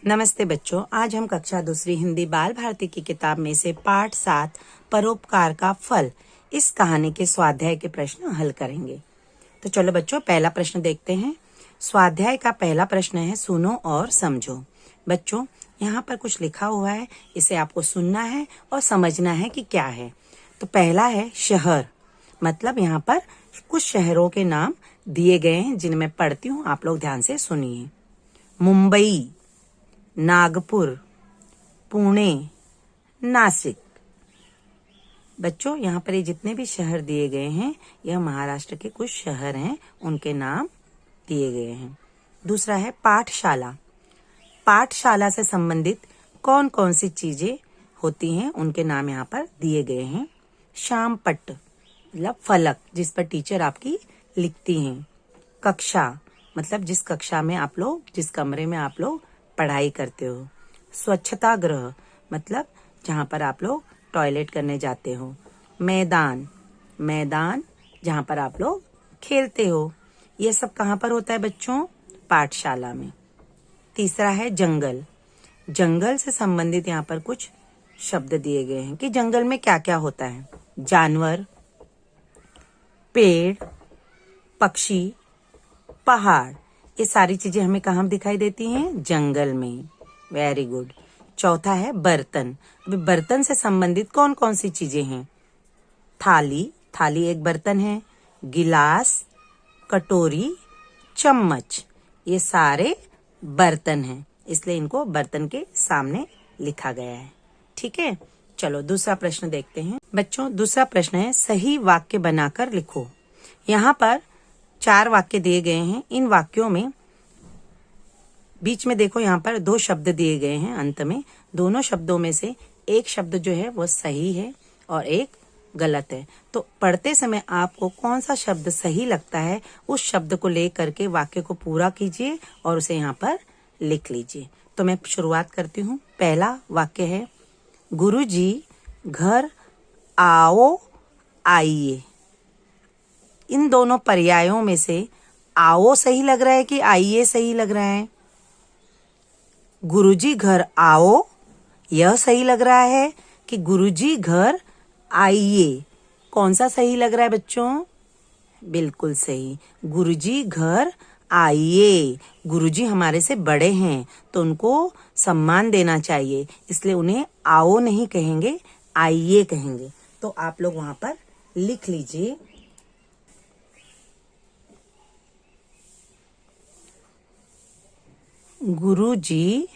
नमस्ते बच्चों, आज हम कक्षा दूसरी हिंदी बाल भारती की किताब में से पाठ 7 परोपकार का फल इस कहानी के स्वाध्याय के प्रश्न हल करेंगे। तो चलो बच्चों, पहला प्रश्न देखते हैं। स्वाध्याय का पहला प्रश्न है, सुनो और समझो। बच्चों, यहाँ पर कुछ लिखा हुआ है, इसे आपको सुनना है और समझना है कि क्या है। तो पहला है शहर, मतलब यहाँ पर कुछ शहरों के नाम दिए गए हैं जिनमें पढ़ती हूँ, आप लोग ध्यान से सुनिए। मुंबई, नागपुर, पुणे, नासिक। बच्चों, यहाँ पर ये जितने भी शहर दिए गए हैं, यह महाराष्ट्र के कुछ शहर हैं, उनके नाम दिए गए हैं। दूसरा है पाठशाला। पाठशाला से संबंधित कौन कौन सी चीजें होती हैं, उनके नाम यहाँ पर दिए गए हैं। शाम पट्ट, मतलब फलक जिस पर टीचर आपकी लिखती हैं। कक्षा, मतलब जिस कक्षा में आप लोग, जिस कमरे में आप लोग पढ़ाई करते हो। स्वच्छता गृह, मतलब जहाँ पर आप लोग टॉयलेट करने जाते हो। मैदान, मैदान जहाँ पर आप लोग खेलते हो। ये सब कहाँ पर होता है बच्चों? पाठशाला में। तीसरा है जंगल। जंगल से संबंधित यहाँ पर कुछ शब्द दिए गए हैं कि जंगल में क्या क्या होता है। जानवर, पेड़, पक्षी, पहाड़, ये सारी चीजें हमें कहाँ दिखाई देती हैं? जंगल में। Very good. चौथा है बर्तन। अभी बर्तन से संबंधित कौन कौन सी चीजें हैं? थाली, थाली एक बर्तन है। गिलास, कटोरी, चम्मच, ये सारे बर्तन हैं, इसलिए इनको बर्तन के सामने लिखा गया है। ठीक है, चलो दूसरा प्रश्न देखते हैं। बच्चों, दूसरा प्रश्न है, सही वाक्य बनाकर लिखो। यहाँ पर 4 वाक्य दिए गए हैं। इन वाक्यों में बीच में देखो, यहाँ पर 2 शब्द दिए गए हैं अंत में। दोनों शब्दों में से एक शब्द जो है वो सही है और एक गलत है। तो पढ़ते समय आपको कौन सा शब्द सही लगता है, उस शब्द को लेकर के वाक्य को पूरा कीजिए और उसे यहाँ पर लिख लीजिए। तो मैं शुरुआत करती हूँ। पहला वाक्य है, गुरुजी घर आओ आइए। इन दोनों पर्यायों में से आओ सही लग रहा है कि आइए सही लग रहा है? गुरुजी घर आओ, यह सही लग रहा है कि गुरुजी घर आइए? कौन सा सही लग रहा है बच्चों? बिल्कुल सही, गुरुजी घर आइए। गुरुजी हमारे से बड़े हैं तो उनको सम्मान देना चाहिए, इसलिए उन्हें आओ नहीं कहेंगे, आइए कहेंगे। तो आप लोग वहां पर लिख लीजिए, गुरुजी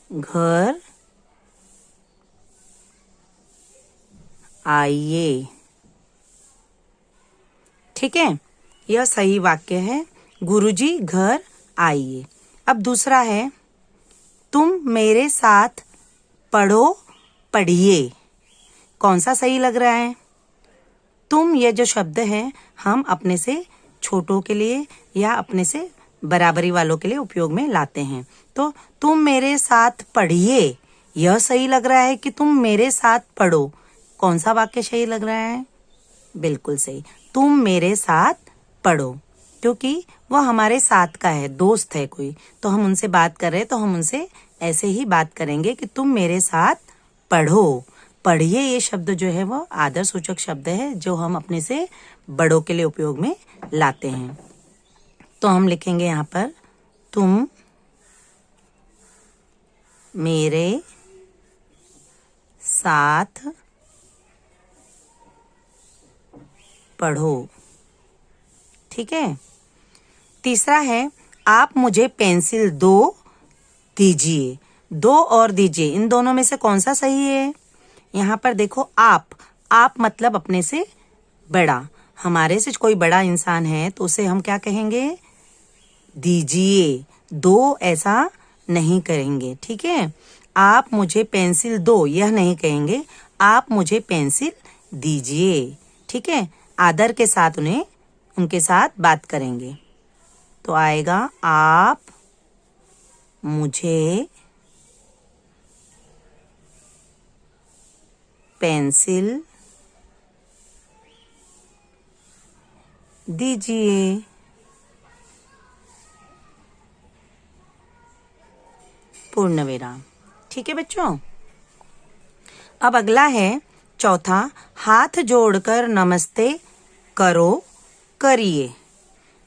घर आइए। ठीक है, यह सही वाक्य है, गुरुजी घर आइए। अब दूसरा है, तुम मेरे साथ पढ़ो पढ़िए। कौन सा सही लग रहा है? तुम, ये जो शब्द है, हम अपने से छोटों के लिए या अपने से बराबरी वालों के लिए उपयोग में लाते हैं। तो तुम मेरे साथ पढ़िए, यह सही लग रहा है कि तुम मेरे साथ पढ़ो? कौन सा वाक्य सही लग रहा है? बिल्कुल सही, तुम मेरे साथ पढ़ो, क्योंकि वह हमारे साथ का है, दोस्त है कोई, तो हम उनसे बात कर रहे हैं तो हम उनसे ऐसे ही बात करेंगे कि तुम मेरे साथ पढ़ो। पढ़िए ये शब्द जो है वो आदर सूचक शब्द है, जो हम अपने से बड़ों के लिए उपयोग में लाते हैं। तो हम लिखेंगे यहाँ पर, तुम मेरे साथ पढ़ो। ठीक है। तीसरा है, आप मुझे पेंसिल दो दीजिए। दो और दीजिए, इन दोनों में से कौन सा सही है? यहाँ पर देखो, आप मतलब अपने से बड़ा, हमारे से कोई बड़ा इंसान है तो उसे हम क्या कहेंगे? दीजिए। दो ऐसा नहीं करेंगे। ठीक है, आप मुझे पेंसिल दो यह नहीं कहेंगे, आप मुझे पेंसिल दीजिए। ठीक है, आदर के साथ उन्हें, उनके साथ बात करेंगे। तो आएगा, आप मुझे पेंसिल दीजिए। पूर्ण विराम। ठीक है बच्चों। अब अगला है चौथा, हाथ जोड़कर नमस्ते करो करिए।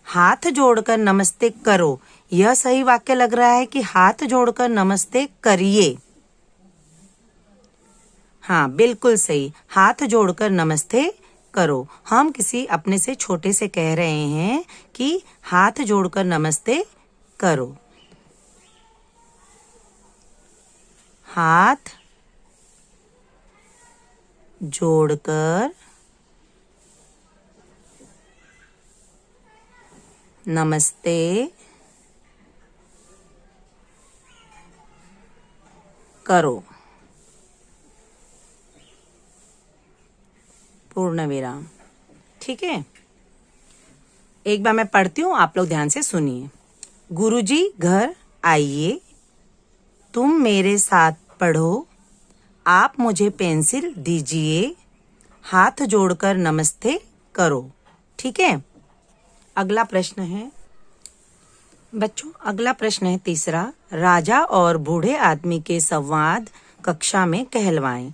हाथ जोड़कर नमस्ते करो, यह सही वाक्य लग रहा है कि हाथ जोड़कर नमस्ते करिए। हाँ बिल्कुल सही, हाथ जोड़कर नमस्ते करो। हम किसी अपने से छोटे से कह रहे हैं कि हाथ जोड़कर नमस्ते करो। हाथ जोड़कर नमस्ते करो, पूर्ण विराम। ठीक है, एक बार मैं पढ़ती हूँ, आप लोग ध्यान से सुनिए। गुरुजी घर आइए, तुम मेरे साथ पढ़ो, आप मुझे पेंसिल दीजिए, हाथ जोड़कर नमस्ते करो। ठीक है। अगला प्रश्न है बच्चों, अगला प्रश्न है तीसरा, राजा और बूढ़े आदमी के संवाद कक्षा में कहलवाएं।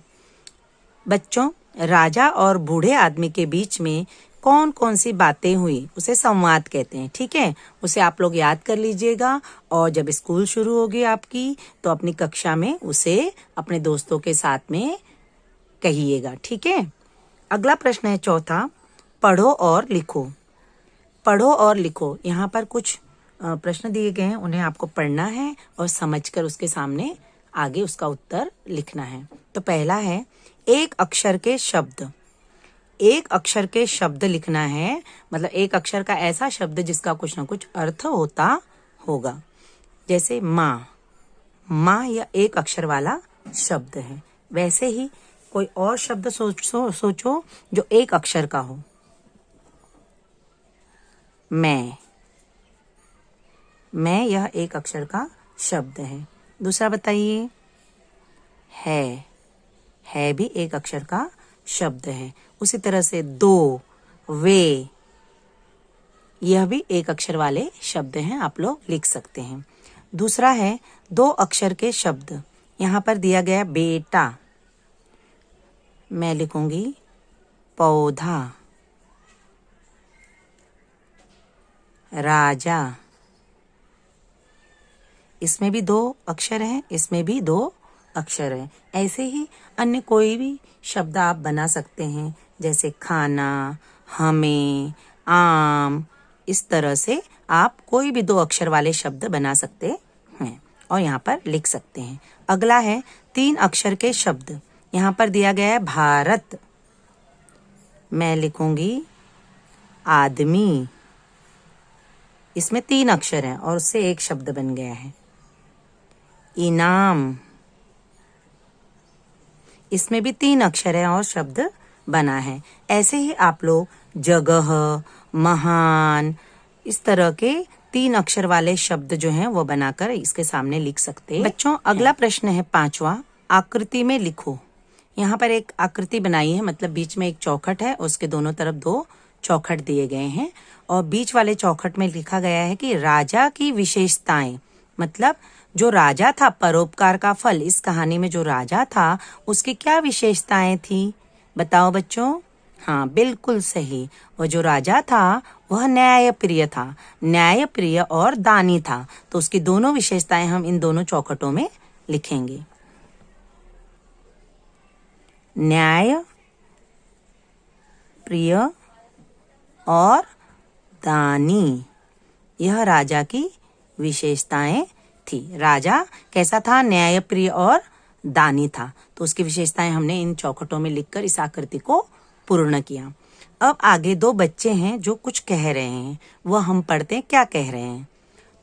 बच्चों, राजा और बूढ़े आदमी के बीच में कौन कौन सी बातें हुई उसे संवाद कहते हैं। ठीक है, उसे आप लोग याद कर लीजिएगा और जब स्कूल शुरू होगी आपकी तो अपनी कक्षा में उसे अपने दोस्तों के साथ में कहिएगा। ठीक है। अगला प्रश्न है चौथा, पढ़ो और लिखो। पढ़ो और लिखो, यहाँ पर कुछ प्रश्न दिए गए हैं, उन्हें आपको पढ़ना है और समझकर उसके सामने आगे उसका उत्तर लिखना है। तो पहला है, एक अक्षर के शब्द। एक अक्षर के शब्द लिखना है, मतलब एक अक्षर का ऐसा शब्द जिसका कुछ ना कुछ अर्थ होता होगा। जैसे माँ, माँ यह एक अक्षर वाला शब्द है। वैसे ही कोई और शब्द सोचो जो एक अक्षर का हो। मैं यह एक अक्षर का शब्द है। दूसरा बताइए, है भी एक अक्षर का शब्द है। उसी तरह से दो, वे, यह भी एक अक्षर वाले शब्द हैं, आप लोग लिख सकते हैं। दूसरा है दो अक्षर के शब्द। यहाँ पर दिया गया बेटा, मैं लिखूंगी पौधा, राजा, इसमें भी दो अक्षर हैं, इसमें भी दो अक्षर हैं। ऐसे ही अन्य कोई भी शब्द आप बना सकते हैं, जैसे खाना, हमें, आम। इस तरह से आप कोई भी दो अक्षर वाले शब्द बना सकते हैं और यहाँ पर लिख सकते हैं। अगला है तीन अक्षर के शब्द। यहाँ पर दिया गया है भारत, मैं लिखूंगी आदमी। इसमें तीन अक्षर हैं और उससे एक शब्द बन गया है। इनाम, इसमें भी तीन अक्षर है और शब्द बना है। ऐसे ही आप लोग जगह, महान, इस तरह के तीन अक्षर वाले शब्द जो हैं वो बनाकर इसके सामने लिख सकते हैं। बच्चों, अगला प्रश्न है पांचवा, आकृति में लिखो। यहाँ पर एक आकृति बनाई है, मतलब बीच में एक चौखट है, उसके दोनों तरफ दो चौखट दिए गए हैं और बीच वाले चौखट में लिखा गया है कि राजा की विशेषताएं, मतलब जो राजा था, परोपकार का फल, इस कहानी में जो राजा था उसकी क्या विशेषताएं थी, बताओ बच्चों। हाँ बिल्कुल सही, वो जो राजा था वह न्यायप्रिय था, न्यायप्रिय और दानी था। तो उसकी दोनों विशेषताएं हम इन दोनों चौखटों में लिखेंगे। न्याय प्रिय और दानी, यह राजा की विशेषताएं थी। राजा कैसा था, न्यायप्रिय और दानी था। तो उसकी विशेषताएं हमने इन चौखटों में लिखकर इस आकृति को पूर्ण किया। अब आगे दो बच्चे हैं जो कुछ कह रहे हैं, वह हम पढ़ते हैं क्या कह रहे हैं।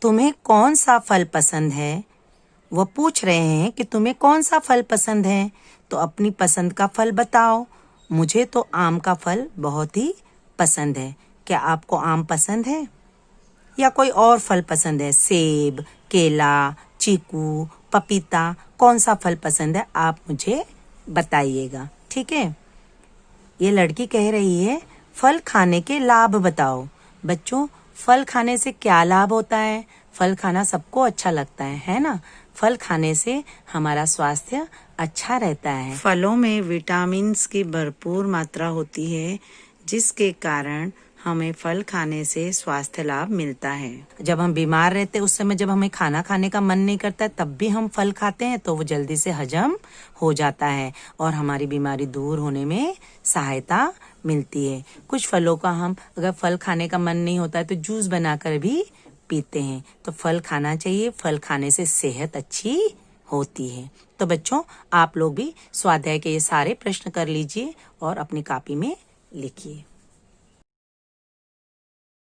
तुम्हें कौन सा फल पसंद है, वह पूछ रहे हैं कि तुम्हें कौन सा फल पसंद है, तो अपनी पसंद का फल बताओ। मुझे तो आम का फल बहुत ही पसंद है। क्या आपको आम पसंद है या कोई और फल पसंद है? सेब, केला, चीकू, पपीता, कौन सा फल पसंद है आप मुझे बताइएगा। ठीक है। ये लड़की कह रही है फल खाने के लाभ बताओ। बच्चों, फल खाने से क्या लाभ होता है? फल खाना सबको अच्छा लगता है ना। फल खाने से हमारा स्वास्थ्य अच्छा रहता है। फलों में विटामिन्स की भरपूर मात्रा होती है, जिसके कारण हमें फल खाने से स्वास्थ्य लाभ मिलता है। जब हम बीमार रहते हैं उस समय जब हमें खाना खाने का मन नहीं करता है तब भी हम फल खाते हैं तो वो जल्दी से हजम हो जाता है और हमारी बीमारी दूर होने में सहायता मिलती है। कुछ फलों का हम अगर फल खाने का मन नहीं होता है तो जूस बनाकर भी पीते हैं। तो फल खाना चाहिए, फल खाने से सेहत अच्छी होती है। तो बच्चों, आप लोग भी स्वाध्याय के ये सारे प्रश्न कर लीजिए और अपनी कॉपी में लिखिए।